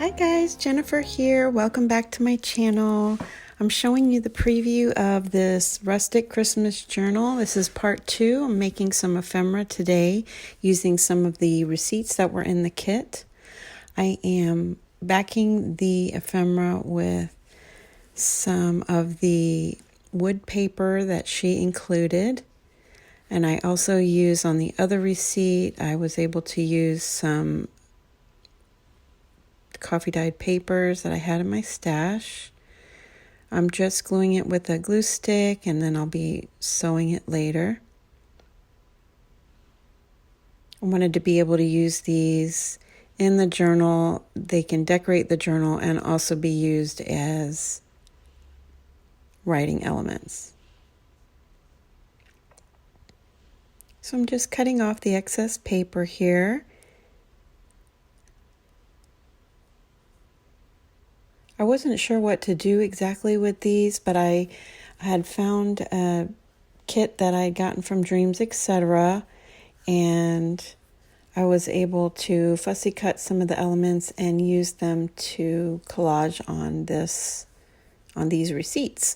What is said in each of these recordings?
Hi guys, Jennifer here. Welcome back to my channel. I'm showing you the preview of this Rustic Christmas journal. This is part 2. I'm making some ephemera today using some of the receipts that were in the kit. I am backing the ephemera with some of the wood paper that she included. And I also use on the other receipt, I was able to use some coffee dyed papers that I had in my stash. I'm just gluing it with a glue stick and then I'll be sewing it later. I wanted to be able to use these in the journal. They can decorate the journal and also be used as writing elements. So I'm just cutting off the excess paper here. I wasn't sure what to do exactly with these, but I had found a kit that I had gotten from DreamzEtc, and I was able to fussy cut some of the elements and use them to collage on these receipts.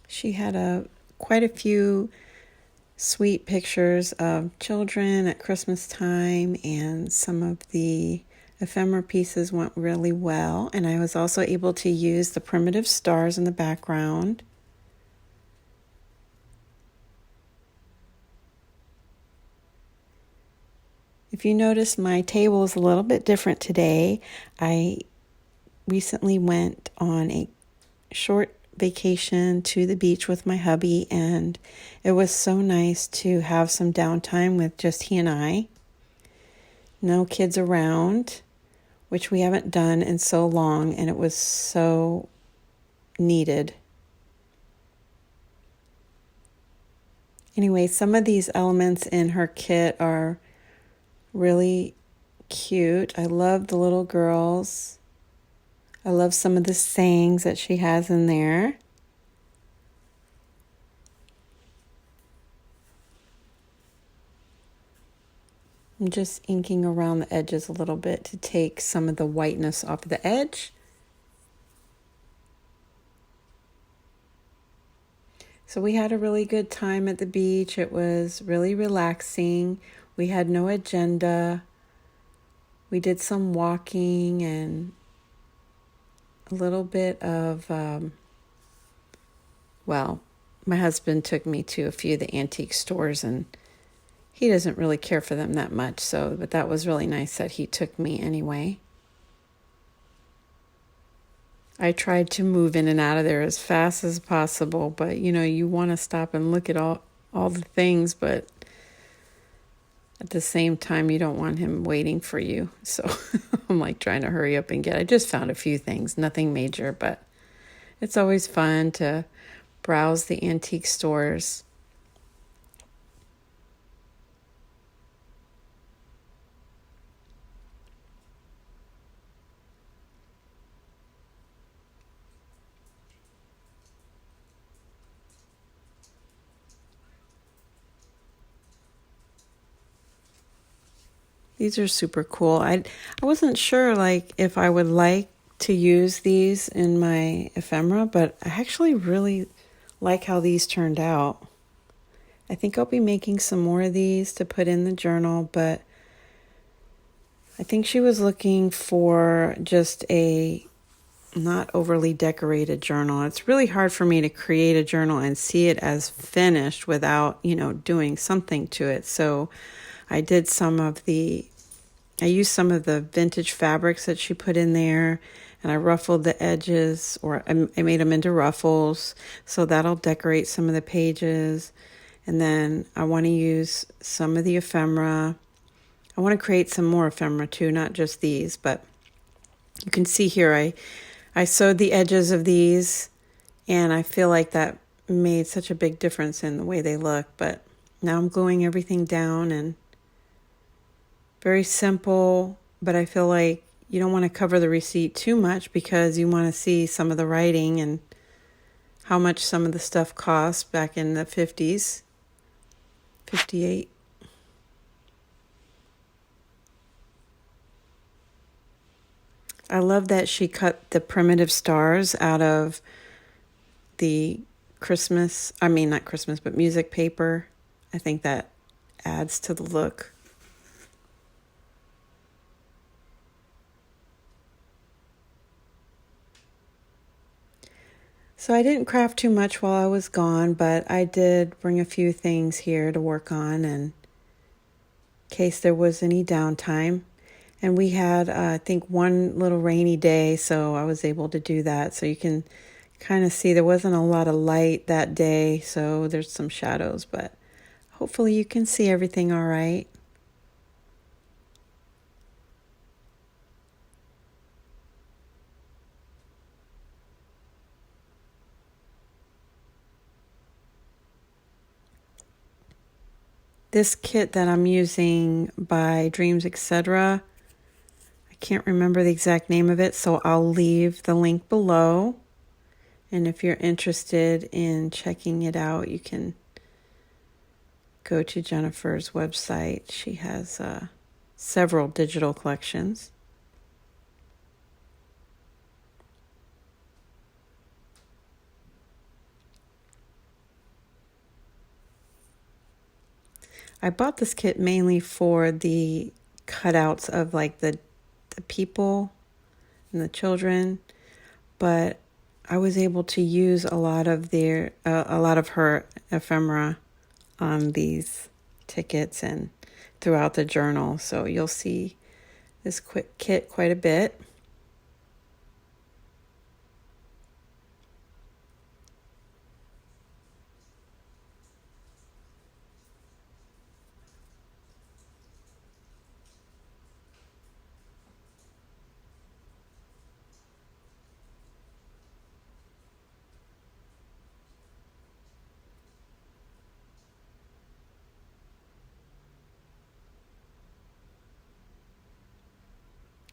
She had quite a few sweet pictures of children at Christmas time, and some of the ephemera pieces went really well. And I was also able to use the primitive stars in the background. If you notice, my table is a little bit different today. I recently went on a short vacation to the beach with my hubby, and it was so nice to have some downtime with just he and I. No kids around, which we haven't done in so long, and it was so needed. Anyway, some of these elements in her kit are really cute. I love the little girls. I love some of the sayings that she has in there. I'm just inking around the edges a little bit to take some of the whiteness off of the edge. So we had a really good time at the beach. It was really relaxing. We had no agenda. We did some walking and a little bit of, my husband took me to a few of the antique stores, and he doesn't really care for them that much, but that was really nice that he took me anyway. I tried to move in and out of there as fast as possible, but you want to stop and look at all the things, but at the same time, you don't want him waiting for you. So I'm like trying to hurry up and I just found a few things, nothing major, but it's always fun to browse the antique stores. These are super cool. I wasn't sure if I would like to use these in my ephemera, but I actually really like how these turned out. I think I'll be making some more of these to put in the journal, but I think she was looking for just a not overly decorated journal. It's really hard for me to create a journal and see it as finished without, doing something to it. So I used some of the vintage fabrics that she put in there, and I ruffled the edges, or I made them into ruffles, so that'll decorate some of the pages. And then I want to use some of the ephemera. I want to create some more ephemera too, not just these, but you can see here I sewed the edges of these, and I feel like that made such a big difference in the way they look. But now I'm gluing everything down, and very simple, but I feel like you don't want to cover the receipt too much because you want to see some of the writing and how much some of the stuff cost back in the 50s, 58. I love that she cut the primitive stars out of the Christmas, I mean, not Christmas, but music paper. I think that adds to the look. So I didn't craft too much while I was gone, but I did bring a few things here to work on in case there was any downtime. And we had, I think, one little rainy day, so I was able to do that. So you can kind of see there wasn't a lot of light that day, so there's some shadows, but hopefully you can see everything all right. This kit that I'm using by DreamzEtc, I can't remember the exact name of it, so I'll leave the link below. And if you're interested in checking it out, you can go to Jenifer's website. She has several digital collections. I bought this kit mainly for the cutouts of like the people and the children, but I was able to use a lot of her ephemera on these tickets and throughout the journal. So you'll see this quick kit quite a bit.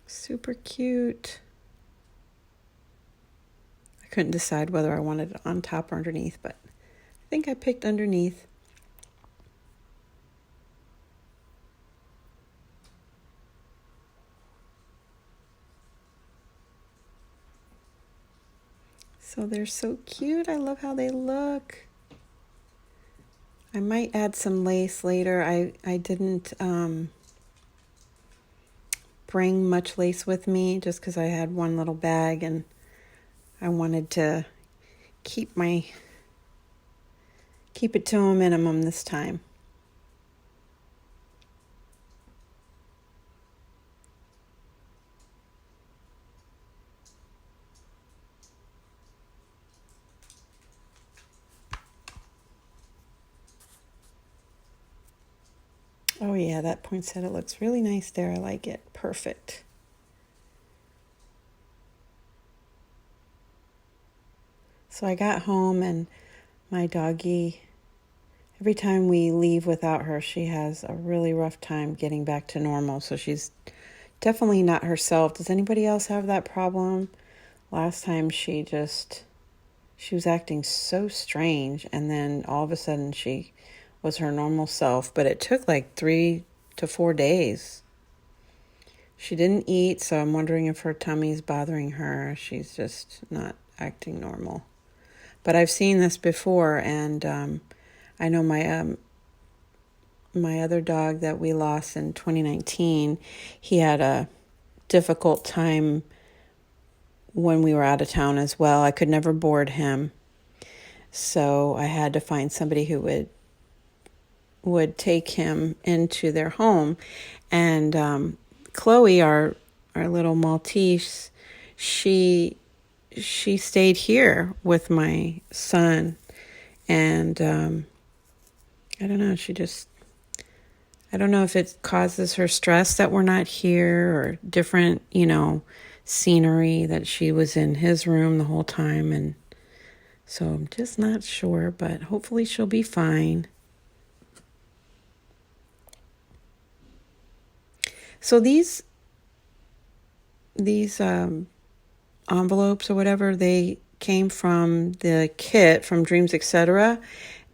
Super cute. I couldn't decide whether I wanted it on top or underneath, but I think I picked underneath. So they're so cute. I love how they look. I might add some lace later. I didn't bring much lace with me just because I had one little bag and I wanted to keep it to a minimum this time. Oh yeah, that poinsettia looks really nice there. I like it. Perfect. So I got home and my doggie, every time we leave without her, she has a really rough time getting back to normal. So she's definitely not herself. Does anybody else have that problem? Last time she was acting so strange, and then all of a sudden she was her normal self, but it took like 3 to 4 days. She didn't eat, so I'm wondering if her tummy's bothering her. She's just not acting normal. But I've seen this before, and I know my other dog that we lost in 2019, he had a difficult time when we were out of town as well. I could never board him, so I had to find somebody who would take him into their home. And Chloe, our little Maltese, she stayed here with my son, and I don't know, I don't know if it causes her stress that we're not here, or different, scenery, that she was in his room the whole time. And so I'm just not sure, but hopefully she'll be fine. So these envelopes or whatever, they came from the kit from DreamzEtc,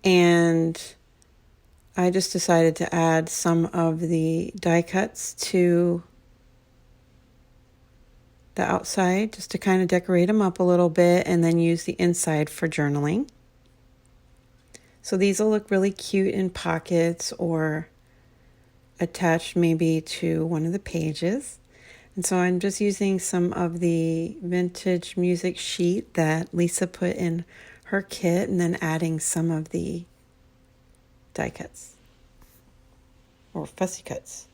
and I just decided to add some of the die cuts to the outside just to kind of decorate them up a little bit, and then use the inside for journaling. So these will look really cute in pockets or attached maybe to one of the pages. And so I'm just using some of the vintage music sheet that Lisa put in her kit, and then adding some of the die cuts or fussy cuts.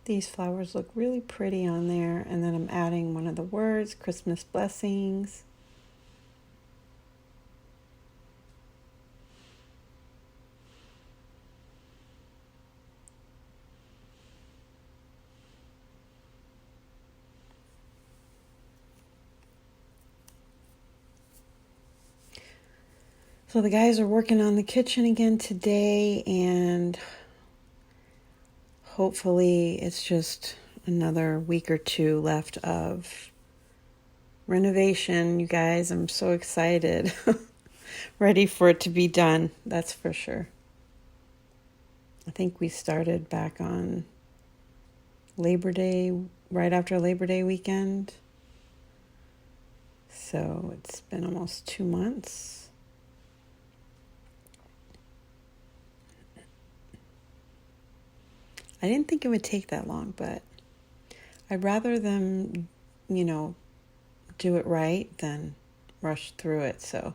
These flowers look really pretty on there, and then I'm adding one of the words, Christmas blessings. So the guys are working on the kitchen again today, and hopefully it's just another week or two left of renovation, you guys. I'm so excited. Ready for it to be done, that's for sure. I think we started back on Labor Day, right after Labor Day weekend. So it's been almost 2 months. I didn't think it would take that long, but I'd rather them, do it right than rush through it. So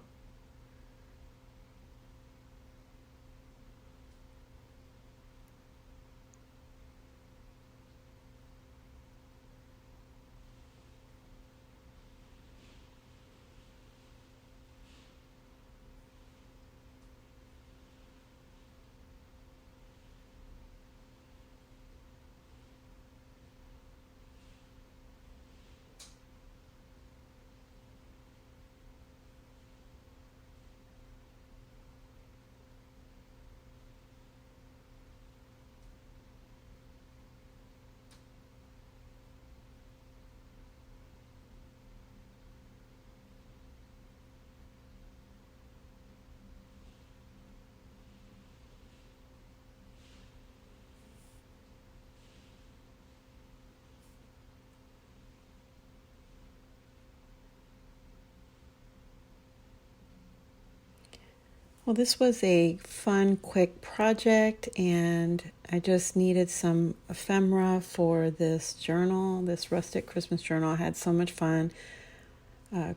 well, this was a fun, quick project, and I just needed some ephemera for this journal, this rustic Christmas journal. I had so much fun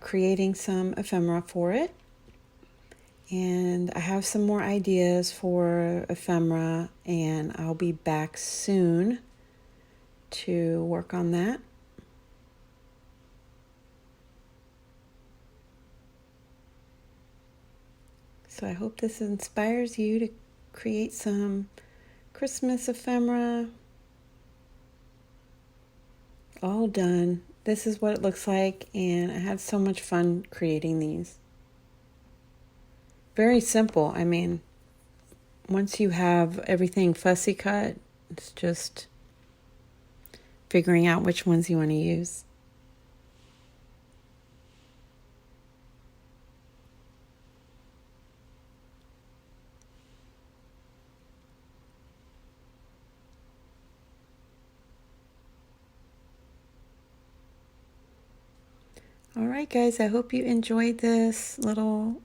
creating some ephemera for it. And I have some more ideas for ephemera, and I'll be back soon to work on that. So I hope this inspires you to create some Christmas ephemera. All done. This is what it looks like, and I had so much fun creating these. Very simple. I mean, once you have everything fussy cut, it's just figuring out which ones you want to use. All right, guys, I hope you enjoyed this little,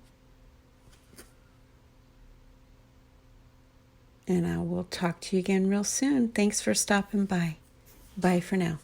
and I will talk to you again real soon. Thanks for stopping by. Bye for now.